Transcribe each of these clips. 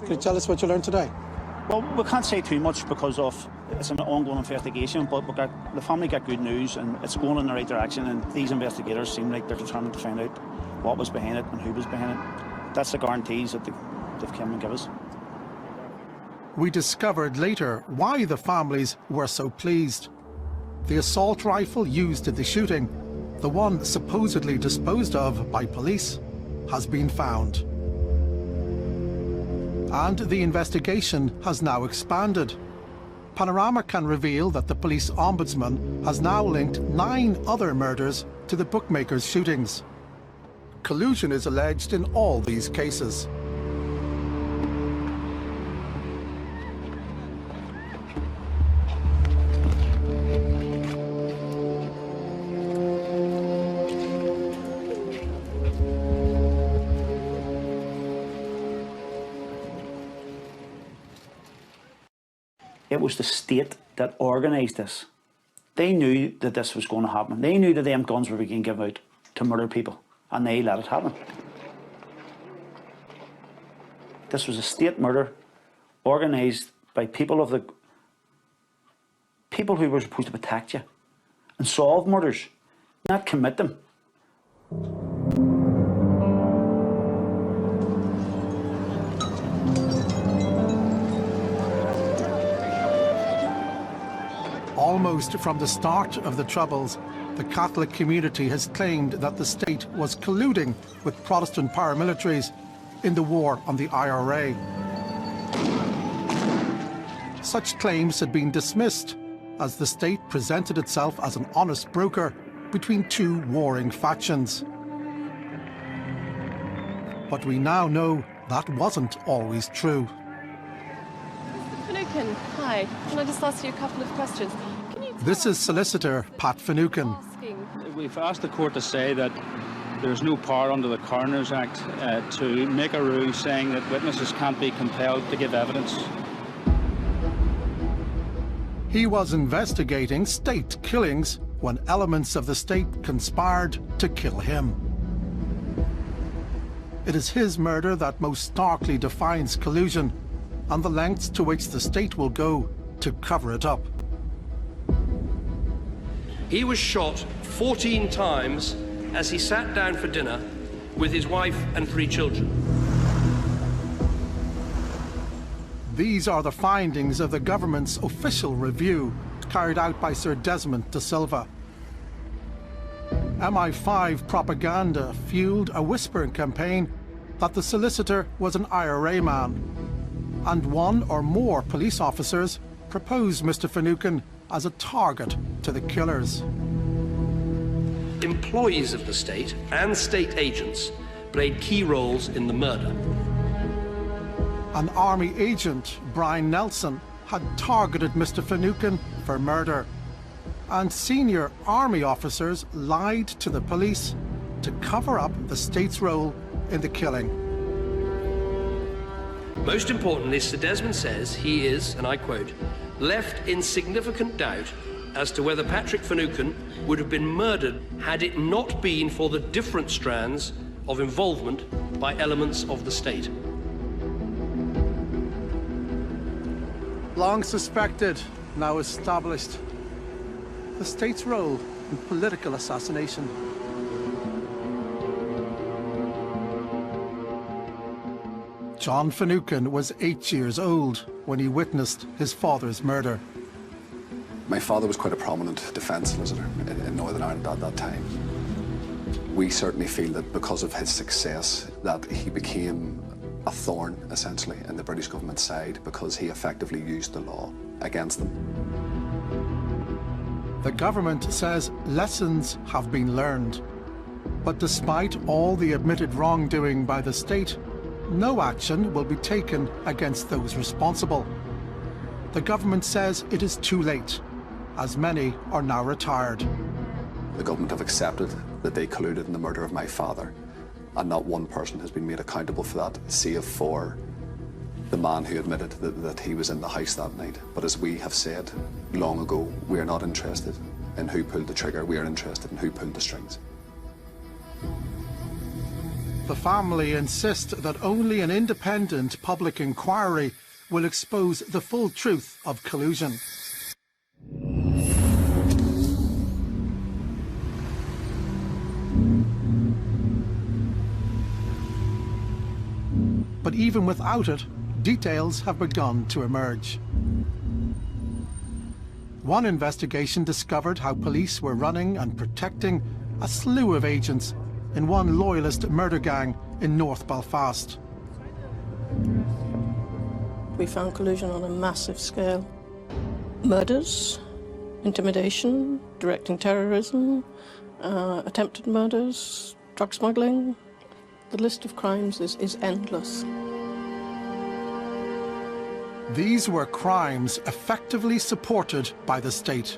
Can you tell us what you learned today? Well, we can't say too much because it's an ongoing investigation, but the family got good news and it's going in the right direction, and these investigators seem like they're determined to find out what was behind it and who was behind it. That's the guarantees that they've come and give us. We discovered later why the families were so pleased. The assault rifle used in the shooting, the one supposedly disposed of by police, has been found. And the investigation has now expanded. Panorama can reveal that the police ombudsman has now linked 9 other murders to the bookmakers' shootings. Collusion is alleged in all these cases. It was the state that organised this. They knew that this was going to happen. They knew that them guns were being given out to murder people, and they let it happen. This was a state murder organised by people who were supposed to protect you and solve murders, not commit them. Almost from the start of the Troubles, the Catholic community has claimed that the state was colluding with Protestant paramilitaries in the war on the IRA. Such claims had been dismissed as the state presented itself as an honest broker between 2 warring factions. But we now know that wasn't always true. Finucane, hi. Can I just ask you a couple of questions? This is solicitor Pat Finucane. We've asked the court to say that there's no power under the Coroners Act to make a rule saying that witnesses can't be compelled to give evidence. He was investigating state killings when elements of the state conspired to kill him. It is his murder that most starkly defines collusion and the lengths to which the state will go to cover it up. He was shot 14 times as he sat down for dinner with his wife and 3 children. These are the findings of the government's official review carried out by Sir Desmond de Silva. MI5 propaganda fueled a whispering campaign that the solicitor was an IRA man, and 1 or more police officers proposed Mr. Finucane as a target to the killers. Employees of the state and state agents played key roles in the murder. An army agent, Brian Nelson, had targeted Mr. Finucane for murder, and senior army officers lied to the police to cover up the state's role in the killing. Most importantly, Sir Desmond says he is, and I quote, left in significant doubt as to whether Patrick Finucane would have been murdered had it not been for the different strands of involvement by elements of the state. Long suspected, now established. The state's role in political assassination. John Finucane was 8 years old when he witnessed his father's murder. My father was quite a prominent defence solicitor in Northern Ireland at that time. We certainly feel that because of his success that he became a thorn, essentially, in the British government's side because he effectively used the law against them. The government says lessons have been learned. But despite all the admitted wrongdoing by the state, no action will be taken against those responsible. The government says it is too late, as many are now retired. The government have accepted that they colluded in the murder of my father, and not one person has been made accountable for that, save for the man who admitted that he was in the house that night. But as we have said long ago, we are not interested in who pulled the trigger, we are interested in who pulled the strings. The family insist that only an independent public inquiry will expose the full truth of collusion. But even without it, details have begun to emerge. One investigation discovered how police were running and protecting a slew of agents in one loyalist murder gang in North Belfast. We found collusion on a massive scale. Murders, intimidation, directing terrorism, attempted murders, drug smuggling. The list of crimes is endless. These were crimes effectively supported by the state.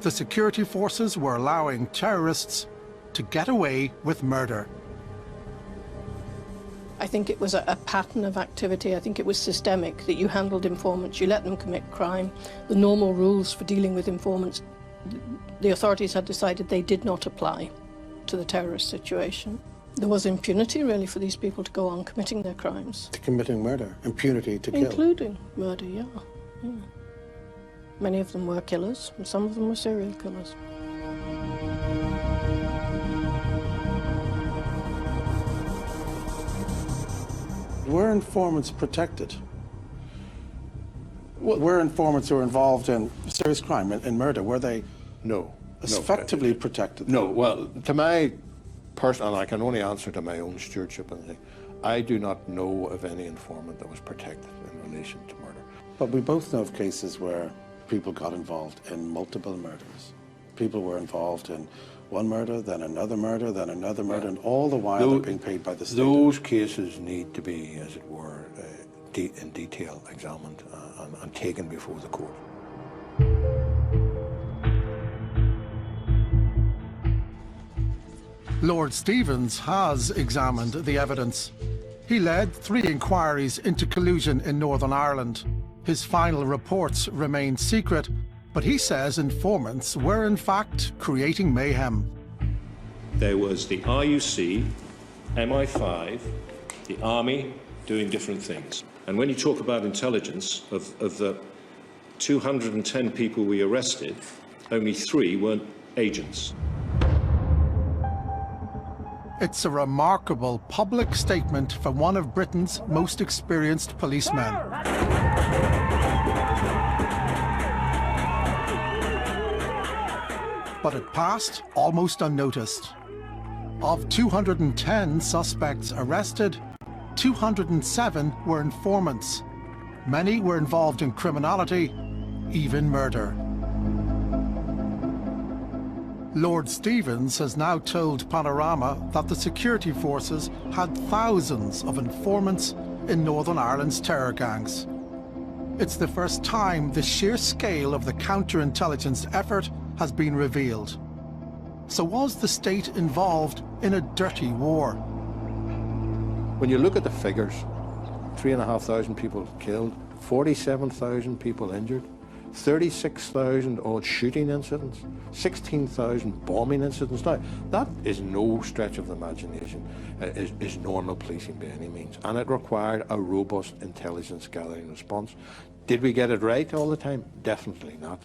The security forces were allowing terrorists to get away with murder. I think it was a pattern of activity. I think it was systemic, that you handled informants, you let them commit crime. The normal rules for dealing with informants, the authorities had decided they did not apply to the terrorist situation. There was impunity, really, for these people to go on committing their crimes. To committing murder, impunity to kill. Including murder, yeah. Many of them were killers, and some of them were serial killers. Were informants protected? Were informants who were involved in serious crime, in murder, were they effectively protected? No, well, to my personal, and I can only answer to my own stewardship, and I do not know of any informant that was protected in relation to murder. But we both know of cases where people got involved in multiple murders. People were involved in one murder, then another murder, then another murder, and all the while they're being paid by the state. Those cases need to be, as it were, in detail examined and taken before the court. Lord Stevens has examined the evidence. He led 3 inquiries into collusion in Northern Ireland. His final reports remain secret, but he says informants were in fact creating mayhem. There was the RUC, MI5, the Army doing different things. And when you talk about intelligence, of the 210 people we arrested, only 3 weren't agents. It's a remarkable public statement from one of Britain's most experienced policemen. But it passed almost unnoticed. Of 210 suspects arrested, 207 were informants. Many were involved in criminality, even murder. Lord Stevens has now told Panorama that the security forces had thousands of informants in Northern Ireland's terror gangs. It's the first time the sheer scale of the counterintelligence effort has been revealed. So was the state involved in a dirty war? When you look at the figures, 3,500 people killed, 47,000 people injured, 36,000 odd shooting incidents, 16,000 bombing incidents. Now, that is no stretch of the imagination, is normal policing by any means, and it required a robust intelligence gathering response. Did we get it right all the time? Definitely not.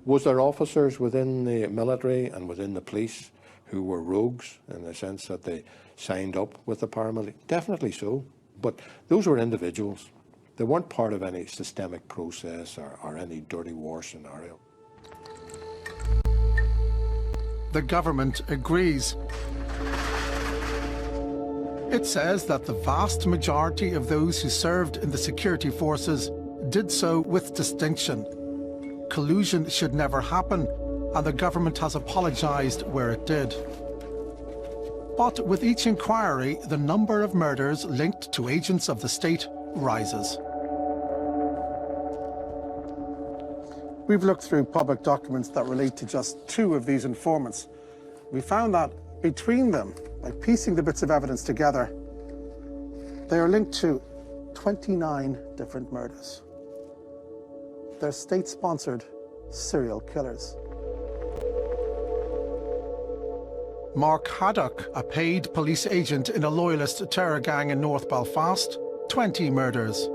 Was there officers within the military and within the police who were rogues in the sense that they signed up with the paramilitary? Definitely so, but those were individuals. They weren't part of any systemic process or any dirty war scenario. The government agrees. It says that the vast majority of those who served in the security forces did so with distinction. Collusion should never happen, and the government has apologised where it did. But with each inquiry, the number of murders linked to agents of the state rises. We've looked through public documents that relate to just 2 of these informants. We found that between them, by piecing the bits of evidence together, they are linked to 29 different murders. They're state-sponsored serial killers. Mark Haddock, a paid police agent in a loyalist terror gang in North Belfast, 20 murders.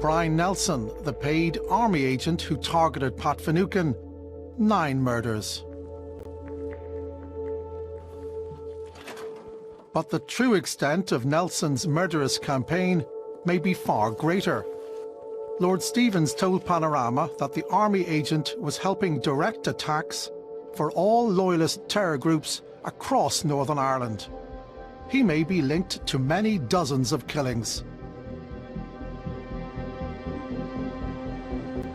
Brian Nelson, the paid army agent who targeted Pat Finucane, 9 murders. But the true extent of Nelson's murderous campaign may be far greater. Lord Stevens told Panorama that the army agent was helping direct attacks for all loyalist terror groups across Northern Ireland. He may be linked to many dozens of killings.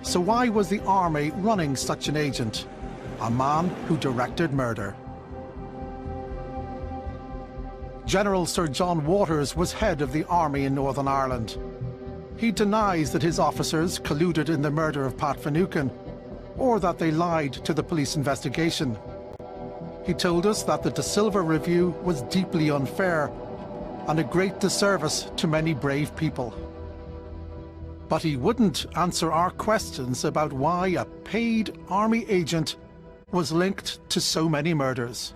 So why was the army running such an agent? A man who directed murder. General Sir John Waters was head of the army in Northern Ireland. He denies that his officers colluded in the murder of Pat Finucane, or that they lied to the police investigation. He told us that the De Silva review was deeply unfair and a great disservice to many brave people. But he wouldn't answer our questions about why a paid army agent was linked to so many murders.